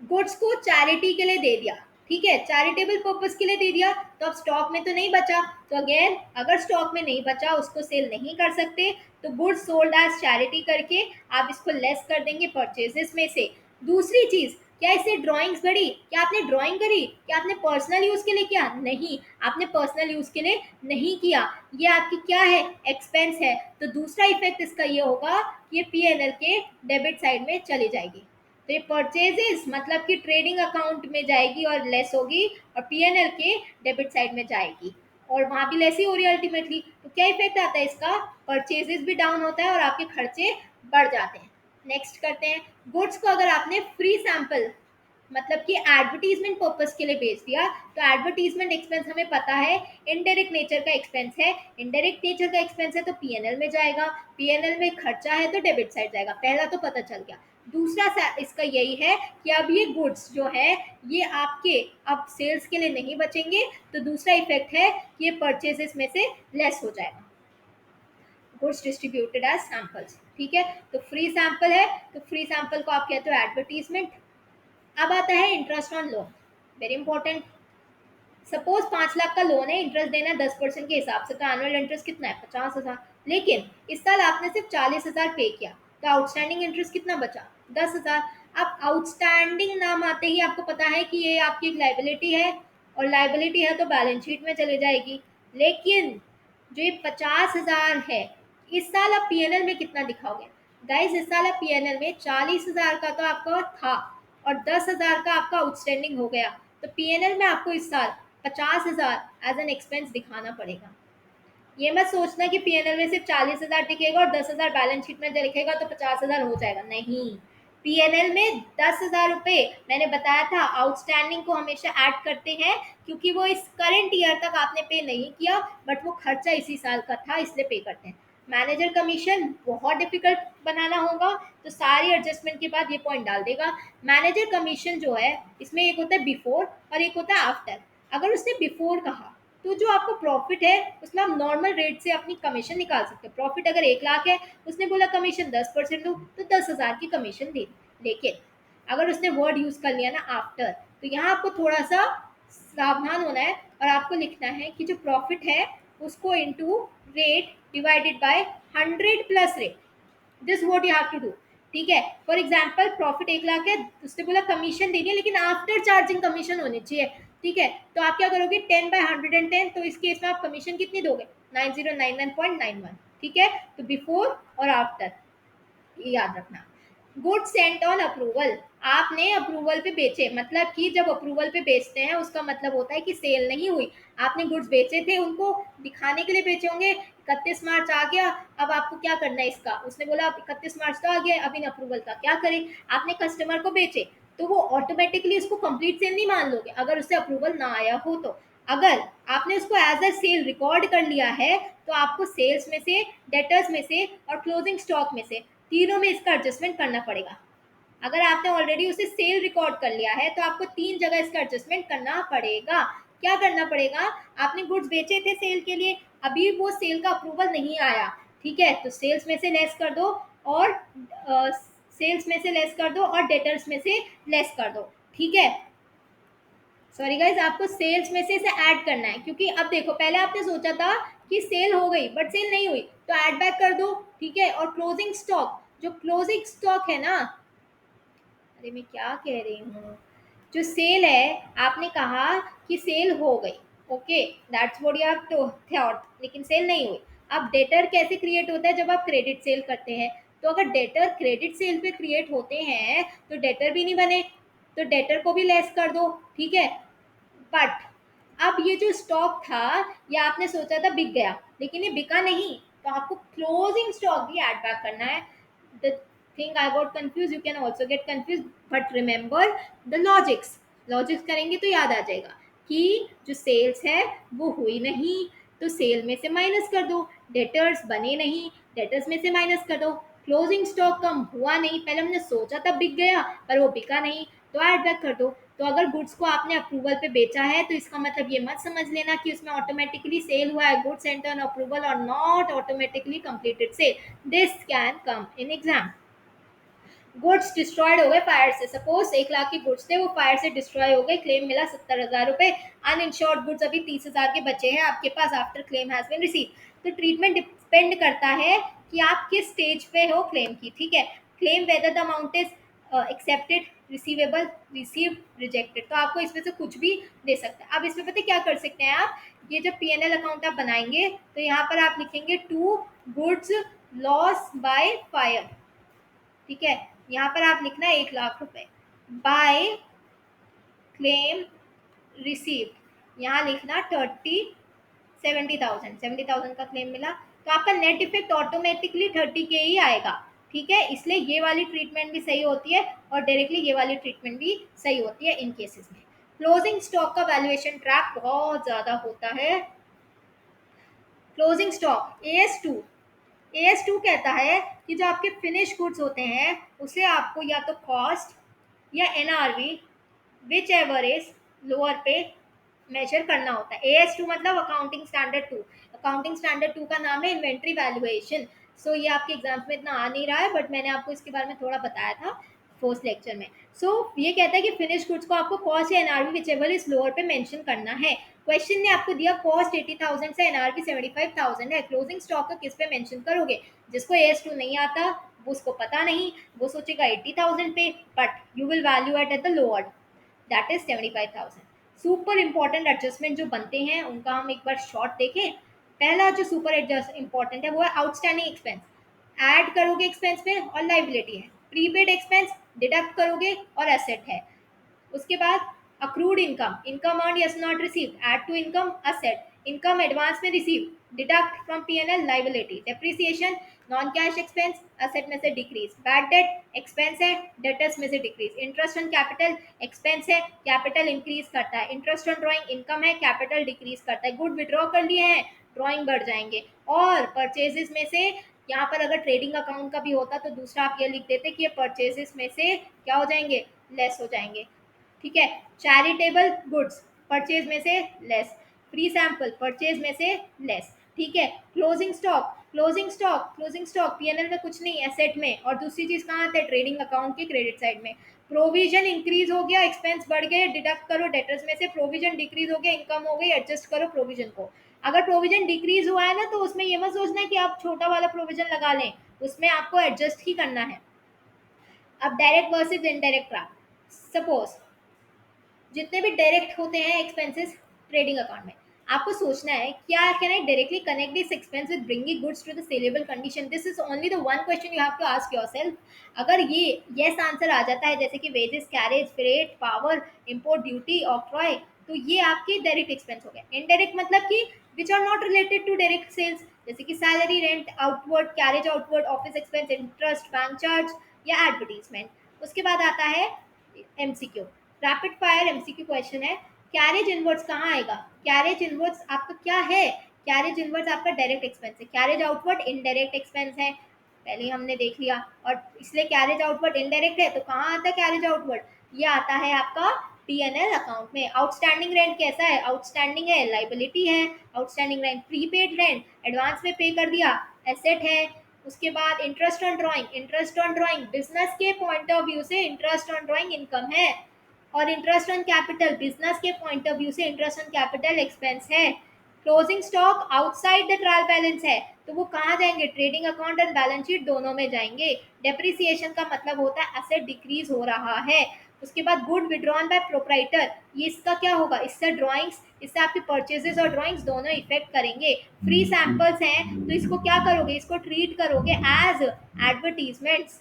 गुड्स को चैरिटी के लिए दे दिया, ठीक है, चैरिटेबल पर्पस के लिए दे दिया, तो अब स्टॉक में तो नहीं बचा। तो अगेन अगर स्टॉक में नहीं बचा उसको सेल नहीं कर सकते, तो गुड्स सोल्ड एज चैरिटी करके आप इसको लेस कर देंगे परचेजेस में से। दूसरी चीज, क्या इससे ड्राइंग्स बढ़ी? क्या आपने ड्राइंग करी? क्या आपने पर्सनल यूज के लिए किया? नहीं, आपने पर्सनल यूज के लिए नहीं किया। ये आपकी क्या है? एक्सपेंस है। तो दूसरा इफेक्ट इसका ये होगा कि ये पीएनएल के डेबिट साइड में चली जाएगी। तो ये परचेजेस मतलब कि ट्रेडिंग अकाउंट में जाएगी और लेस होगी, और पीएनएल के डेबिट साइड में जाएगी, और वहां भी लेस ही हो रही है अल्टीमेटली। तो क्या इफेक्ट आता है इसका? परचेजेस भी डाउन होता है और आपके खर्चे बढ़ जाते हैं। नेक्स्ट करते हैं, गुड्स को अगर आपने फ्री सैंपल मतलब कि एडवर्टीजमेंट पर्पस के लिए बेच दिया, तो एडवर्टीजमेंट एक्सपेंस हमें पता है इनडायरेक्ट नेचर का एक्सपेंस है। इनडायरेक्ट नेचर का एक्सपेंस है तो पीएनएल में जाएगा, पीएनएल में खर्चा है तो डेबिट साइड जाएगा। पहला तो पता चल गया। दूसरा इसका यही है कि अब ये गुड्स जो है ये आपके अब सेल्स के लिए नहीं बचेंगे, तो दूसरा इफेक्ट है कि ये परचेजेस में से लेस हो जाएगा। गुड्स डिस्ट्रीब्यूटेड एज सैंपल्स, ठीक है। तो फ्री सैंपल है तो फ्री सैंपल को आप कहते हो एडवर्टीजमेंट। अब आता है interest on loan, very important. Suppose 5 lakh का लोन है, इंटरेस्ट देना है 10% के हिसाब से, तो एनुअल इंटरेस्ट कितना है? 50,000। लेकिन इस साल आपने सिर्फ 40,000 पे किया, तो आउटस्टैंडिंग इंटरेस्ट कितना बचा? 10,000। अब आउटस्टैंडिंग नाम आते ही आपको पता है कि ये आपकी एक लाइबिलिटी है, और लाइबिलिटी है तो बैलेंस शीट में चले जाएगी। लेकिन जो ये 50,000 है, इस साल आप पीएनएल में कितना दिखाओगे? गाइस इस साल आप पीएनएल में 40,000 का तो आपका था और 10,000 का आपका आउटस्टैंडिंग हो गया, तो पीएनएल में आपको इस साल 50,000 एज एन एक्सपेंस दिखाना पड़ेगा। ये मत सोचना कि पीएनएल में सिर्फ 40,000 दिखेगा और 10,000 बैलेंस शीट में लिखेगा तो 50,000 हो जाएगा, नहीं। पीएनएल में 10,000 रुपए मैंने बताया था आउटस्टैंडिंग को हमेशा ऐड करते हैं, क्योंकि वो इस करंट ईयर तक आपने पे नहीं किया, बट वो खर्चा इसी साल का था इसलिए पे करते हैं। मैनेजर कमीशन बहुत डिफिकल्ट बनाना होगा, तो सारी एडजस्टमेंट के बाद ये पॉइंट डाल देगा। मैनेजर कमीशन जो है इसमें एक होता है बिफोर और एक होता है आफ्टर। अगर उसने बिफोर कहा तो जो आपको प्रॉफिट है उसमें आप नॉर्मल रेट से अपनी कमीशन निकाल सकते हैं। प्रॉफिट अगर 1 लाख है, उसने बोला कमीशन 10% दो, तो 10,000 की कमीशन दे। लेकिन अगर उसने वर्ड यूज कर लिया ना आफ्टर, तो यहाँ आपको थोड़ा सा सावधान होना है और आपको लिखना है कि जो प्रॉफिट है उसको into rate divided by 100 plus rate. This what you have to do, ठीक है। फॉर एग्जाम्पल प्रॉफिट 1 लाख है, उसने बोला कमीशन देनी है लेकिन आफ्टर चार्जिंग कमीशन होनी चाहिए, ठीक है। तो आप क्या करोगे? 10/110, तो इस केस में आप कमीशन कितनी दोगे? 9099.91, ठीक है। तो बिफोर और आफ्टर, ये याद रखना। गुड सेंट ऑन अप्रूवल, आपने अप्रूवल पे बेचे, मतलब कि जब अप्रूवल पे बेचते हैं उसका मतलब होता है कि सेल नहीं हुई। आपने गुड्स बेचे थे, उनको दिखाने के लिए बेचे होंगे। 31 मार्च आ गया, अब आपको क्या करना है इसका? उसने बोला अब 31 मार्च तो आ गया, अब इन अप्रूवल का क्या करें? आपने कस्टमर को बेचे तो वो ऑटोमेटिकली उसको कंप्लीट सेल नहीं मान लोगे अगर उससे अप्रूवल ना आया हो तो। अगर आपने उसको एज अ सेल रिकॉर्ड कर लिया है तो आपको सेल्स में से, डेटर्स में से और क्लोजिंग स्टॉक में से तीनों में इसका एडजस्टमेंट करना पड़ेगा। अगर आपने ऑलरेडी उसे सेल रिकॉर्ड कर लिया है तो आपको 3 जगह इसका एडजस्टमेंट करना पड़ेगा। क्या करना पड़ेगा? आपने गुड्स बेचे थे सेल के लिए, अभी वो सेल का अप्रूवल नहीं आया, ठीक है, तो सेल्स में से लेस कर दो, और सेल्स में से लेस कर दो और डेटर्स में से लेस कर दो, ठीक है। सॉरी गाइज, आपको सेल्स में से इसे ऐड करना है, क्योंकि अब देखो पहले आपने सोचा था कि सेल हो गई बट सेल नहीं हुई, तो ऐड बैक कर दो, ठीक है। और क्लोजिंग स्टॉक, जो क्लोजिंग स्टॉक है ना, अरे मैं क्या कह रही हूँ, जो सेल है आपने कहा कि सेल हो गई, okay, that's what you have to thought, लेकिन सेल नहीं हुई, अब डेटर कैसे क्रिएट होता है? जब आप क्रेडिट सेल करते हैं। तो अगर डेटर क्रेडिट सेल पे क्रिएट होते हैं तो डेटर भी नहीं बने, तो डेटर को भी लेस कर दो, ठीक है। बट अब ये जो स्टॉक था, ये आपने सोचा था बिक गया, लेकिन ये बिका नहीं, तो आपको क्लोजिंग स्टॉक भी ऐड बैक करना है। The thing I got confuse, you can also get confuse, but remember the logics. Logics करेंगे तो याद आ जाएगा कि जो सेल्स है वो हुई नहीं, तो सेल में से माइनस कर दो। डेटर्स बने नहीं, डेटर्स में से माइनस कर दो। क्लोजिंग स्टॉक कम हुआ नहीं, पहले हमने सोचा था बिक गया पर वो बिका नहीं, तो ऐड बैक कर दो। तो अगर गुड्स को आपने अप्रूवल पे बेचा है तो इसका मतलब ये मत समझ लेना कि उसमें ऑटोमेटिकली सेल हुआ है। गुड्स एंटर ऑन अप्रूवल और not automatically completed sale, this can come in exam. Goods destroyed हो गए फायर से, सपोज 1 लाख के गुड्स थे, वो फायर से डिस्ट्रॉय हो गए, क्लेम मिला 70,000 रुपए, अनइंश्योर्ड गुड्स अभी 30,000 के बचे हैं आपके पास after claim has been receive. तो ट्रीटमेंट डिपेंड करता है कि आप किस स्टेज पे हो क्लेम की, ठीक है। Claim whether the amount is accepted, receivable, receive, rejected, तो आपको इसमें से कुछ भी दे सकता है। अब इसमें पता क्या कर सकते हैं आप, ये जब पीएनएल अकाउंट आप बनाएंगे तो यहाँ पर आप लिखेंगे to goods loss by fire, ठीक है। यहाँ पर आप लिखना 1 लाख रुपए, बाय क्लेम रिसीव्ड यहाँ लिखना 70,000 का क्लेम मिला, तो आपका नेट इफेक्ट ऑटोमेटिकली 30K ही आएगा, ठीक है। इसलिए ये वाली ट्रीटमेंट भी सही होती है और डायरेक्टली ये वाली ट्रीटमेंट भी सही होती है इन केसेस में। क्लोजिंग स्टॉक का वैल्यूएशन ट्रैप बहुत ज़्यादा होता है। क्लोजिंग स्टॉक AS2 कहता है कि जो आपके फिनिश गुड्स होते हैं उसे आपको या तो कॉस्ट या NRV which ever is lower पे मेजर करना होता है। AS2 मतलब अकाउंटिंग स्टैंडर्ड 2। अकाउंटिंग स्टैंडर्ड 2 का नाम है इन्वेंट्री वैल्यूएशन। सो ये आपके एग्जाम्स में इतना आ नहीं रहा है, बट मैंने आपको इसके बारे में थोड़ा बताया था फर्स्ट लेक्चर में। ये कहता है कि फिनिश गुड्स को आपको कॉस्ट या एनआरवी विचेवर इज लोअर पे मेंशन करना है। क्वेश्चन ने आपको दिया कॉस्ट 80,000 से एनआरवी 75,000 है, क्लोजिंग स्टॉक का किस पे मेंशन करोगे? जिसको AS2 नहीं आता वो उसको पता नहीं, वो सोचेगा 80,000 पे, but you will value at the lower, that is 75,000। Super important adjustment जो बनते हैं उनका हम एक बार शॉर्ट देखें। पहला जो सुपर एडजस्ट इंपॉर्टेंट है वो है आउटस्टैंडिंग एक्सपेंस, ऐड करोगे एक्सपेंस में और लाइबिलिटी है। प्रीपेड एक्सपेंस डिडक्ट करोगे और एसेट है। उसके बाद accrued income, income earn yes not receive, add to income asset, income advance में receive, deduct from PNL liability. Depreciation non cash expense, asset में से डिक्रीज। बैड डेट एक्सपेंस है, debtors में से decrease. Interest on capital expense है, capital increase करता है। Interest on drawing income है, कैपिटल डिक्रीज करता है। गुड विड्रॉ कर लिए हैं, ड्रॉइंग बढ़ जाएंगे। और परचेजेस में से यहाँ पर अगर ट्रेडिंग अकाउंट का भी होता तो दूसरा आप ये लिख देते कि ये परचेजेस में से क्या हो जाएंगे, लेस हो जाएंगे, ठीक है। चैरिटेबल गुड्स परचेज में से लेस, फ्री सैंपल परचेज में से लेस, ठीक है। क्लोजिंग स्टॉक पीएनएल में कुछ नहीं, एसेट में। और दूसरी चीज कहाँ आते हैं, ट्रेडिंग अकाउंट के क्रेडिट साइड में। प्रोविजन इंक्रीज हो गया, एक्सपेंस बढ़ गए, डिडक्ट करो डेटर्स में से। प्रोविजन डिक्रीज हो गया, इनकम हो गई, एडजस्ट करो प्रोविजन को। अगर प्रोविजन डिक्रीज हुआ है ना तो उसमें ये मत सोचना है कि आप छोटा वाला प्रोविजन लगा लें, उसमें आपको एडजस्ट ही करना है। अब direct versus indirect trap, suppose जितने भी डायरेक्ट होते हैं एक्सपेंसेस ट्रेडिंग अकाउंट में, आपको सोचना है क्या can I directly connect this expense with bringing goods to the saleable condition. This is only the one question you have to ask yourself. अगर ये यस आंसर आ जाता है, जैसे कि wages, carriage, freight, power, import duty, octroi, तो ये आपके डायरेक्ट एक्सपेंस हो गए। इनडायरेक्ट मतलब कि which are not related to direct sales, जैसे कि salary, rent outward, carriage outward, office expense, interest, bank charge या एडवर्टीजमेंट। उसके बाद आता है MCQ, rapid fire MCQ question है। कैरेज इनवर्ड्स कहाँ आएगा? कैरेज इनवर्ड्स आपका क्या है? कैरेज इनवर्ड्स आपका डायरेक्ट एक्सपेंस है। कैरेज आउटवर्ड इनडायरेक्ट एक्सपेंस है, पहले ही हमने देख लिया। और इसलिए कैरेज आउटवर्ड इनडायरेक्ट है, तो कहाँ आता है कैरेज आउटवर्ड? ये आता है आपका पीएनएल अकाउंट में। आउटस्टैंडिंग रेंट कैसा है? आउटस्टैंडिंग है, लाइबिलिटी है। Outstanding rent prepaid rent, advance में पे कर दिया, एसेट है। उसके बाद interest on drawing, interest on drawing business के पॉइंट ऑफ व्यू से इंटरेस्ट ऑन ड्राइंग इनकम है। और इंटरेस्ट ऑन कैपिटल बिजनेस के पॉइंट ऑफ व्यू से इंटरेस्ट ऑन कैपिटल एक्सपेंस है। Closing stock outside the trial balance है, तो वो कहाँ जाएंगे? Trading account and balance sheet दोनों में जाएंगे। डेप्रिसिएशन का मतलब होता है एसेट डिक्रीज हो रहा है, उसके बाद गुड विड्रॉन बाय प्रोप्राइटर, ये इसका क्या होगा, इससे ड्राइंग्स, इससे आपके परचेजेस और ड्राइंग्स दोनों इफेक्ट करेंगे। फ्री सैंपल्स हैं तो इसको क्या करोगे, इसको ट्रीट करोगे एज एडवर्टीजमेंट्स।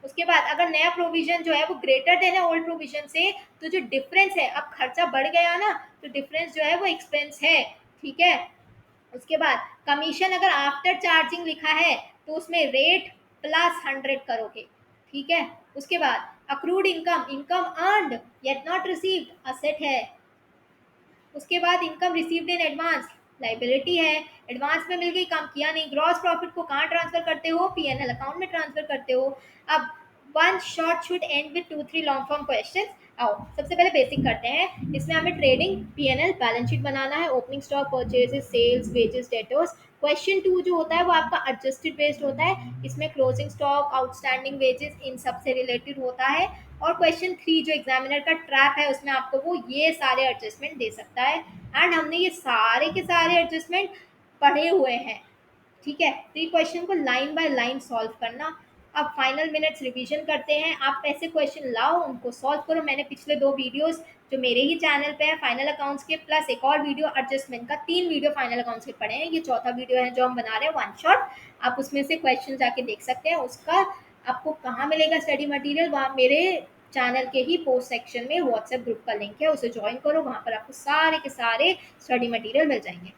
उसके बाद अगर नया प्रोविजन जो है वो ग्रेटर देन है ओल्ड प्रोविजन से, तो जो डिफरेंस है, अब खर्चा बढ़ गया ना, तो डिफरेंस जो है वो एक्सपेंस है, ठीक है। उसके बाद कमीशन अगर आफ्टर चार्जिंग लिखा है तो उसमें रेट प्लस 100 करोगे, ठीक है। उसके बाद accrued income, income earned yet not received, asset है। उसके बाद income received in advance, liability है, एडवांस में मिल गई, काम किया नहीं। ग्रॉस प्रॉफिट को कहाँ ट्रांसफर करते हो, पीएनएल अकाउंट में ट्रांसफर करते हो। अब one short should end with 2-3 long form questions. आओ सबसे पहले बेसिक करते हैं। इसमें हमें ट्रेडिंग, पीएनएल, बैलेंस शीट बनाना है, opening stock, purchases, sales, wages, debtors. Question 2 जो होता है वो आपका एडजस्टेड बेस्ड होता है, इसमें क्लोजिंग स्टॉक, आउटस्टैंडिंग वेजेस, इन सब से रिलेटेड होता है। और क्वेश्चन 3 जो एग्जामिनर का ट्रैप है, उसमें आपको वो ये सारे एडजस्टमेंट दे सकता है। एंड हमने ये सारे के सारे एडजस्टमेंट पढ़े हुए हैं, ठीक है। तो ये क्वेश्चन को लाइन बाय लाइन सॉल्व करना। अब फाइनल मिनट्स रिवीजन करते हैं। आप ऐसे क्वेश्चन लाओ, उनको सॉल्व करो। मैंने पिछले 2 वीडियोस जो मेरे ही चैनल पे है फाइनल अकाउंट्स के, प्लस एक और वीडियो एडजस्टमेंट का, 3 वीडियो फाइनल अकाउंट्स के पढ़े हैं। ये चौथा वीडियो है जो हम बना रहे हैं वन शॉट। आप उसमें से क्वेश्चन जाके देख सकते हैं। उसका आपको कहाँ मिलेगा स्टडी मटेरियल, वहाँ मेरे चैनल के ही पोस्ट सेक्शन में व्हाट्सएप ग्रुप का लिंक है, उसे ज्वाइन करो, वहाँ पर आपको सारे के सारे स्टडी मटेरियल मिल जाएंगे।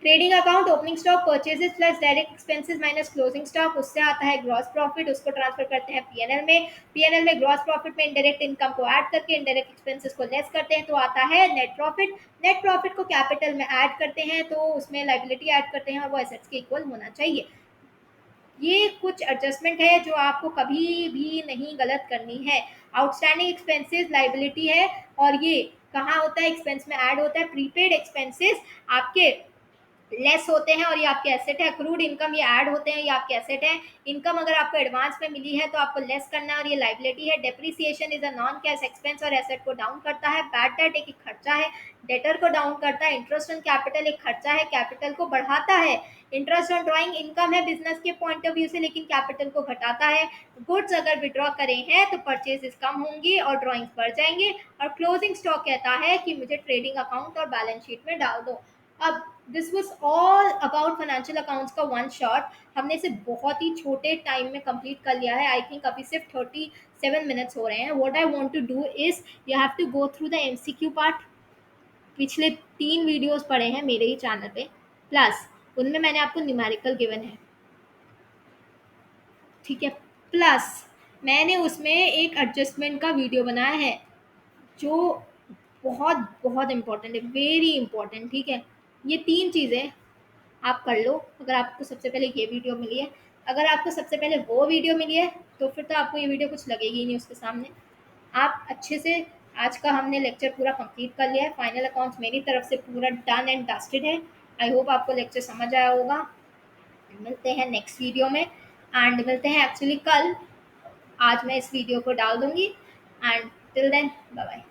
Trading account, opening stock, purchases plus direct expenses minus closing stock, उससे आता है ग्रॉस प्रॉफिट, उसको ट्रांसफर करते हैं पीएनएल में। पीएनएल में ग्रॉस प्रॉफिट में इनडायरेक्ट इनकम को ऐड करके इनडायरेक्ट एक्सपेंसेस को लेस करते हैं तो आता है नेट प्रॉफिट। नेट प्रॉफिट को कैपिटल में ऐड करते हैं तो उसमें लाइबिलिटी ऐड करते हैं और वो एसेट्स के इक्वल होना चाहिए। ये कुछ एडजस्टमेंट है जो आपको कभी भी नहीं गलत करनी है। आउटस्टैंडिंग एक्सपेंसेस लाइबिलिटी है, और ये कहाँ होता है, एक्सपेंस में ऐड होता है। प्रीपेड एक्सपेंसेस आपके लेस होते हैं और ये आपके एसेट है। अक्रूड इनकम ये ऐड होते हैं, ये आपके एसेट है। इनकम अगर आपको एडवांस में मिली है तो आपको लेस करना है और ये लाइबिलिटी है। Depreciation is a non cash expense और एसेट को डाउन करता है। बैड डेट एक खर्चा है, डेटर को डाउन करता है। इंटरेस्ट ऑन कैपिटल एक खर्चा है, कैपिटल को बढ़ाता है। इंटरेस्ट ऑन ड्राइंग इनकम है बिजनेस के पॉइंट ऑफ व्यू से, लेकिन कैपिटल को घटाता है। गुड्स अगर विड्रॉ करें हैं तो परचेजेस कम होंगी और ड्राइंग्स बढ़ जाएंगे। और क्लोजिंग स्टॉक कहता है कि मुझे ट्रेडिंग अकाउंट और बैलेंस शीट में डाल दो। अब this was all about financial accounts का वन शॉट। हमने इसे बहुत ही छोटे टाइम में कंप्लीट कर लिया है। आई थिंक अभी सिर्फ 37 मिनट्स हो रहे हैं। What I want to do is you have to go through the MCQ part. पिछले 3 वीडियोस पड़े हैं मेरे ही चैनल पे, प्लस उनमें मैंने आपको न्यूमेरिकल गिवन है, ठीक है। प्लस मैंने उसमें एक एडजस्टमेंट का वीडियो बनाया है जो बहुत बहुत इम्पोर्टेंट है, वेरी इंपॉर्टेंट, ठीक है। ये 3 चीज़ें आप कर लो। अगर आपको सबसे पहले ये वीडियो मिली है, अगर आपको सबसे पहले वो वीडियो मिली है, तो फिर तो आपको ये वीडियो कुछ लगेगी ही नहीं उसके सामने। आप अच्छे से, आज का हमने लेक्चर पूरा कंप्लीट कर लिया है। फाइनल अकाउंट्स मेरी तरफ से पूरा डन एंड डस्टेड है। आई होप आपको लेक्चर समझ आया होगा। मिलते हैं नेक्स्ट वीडियो में, एंड मिलते हैं एक्चुअली कल। आज मैं इस वीडियो को डाल दूंगी, and till then bye bye.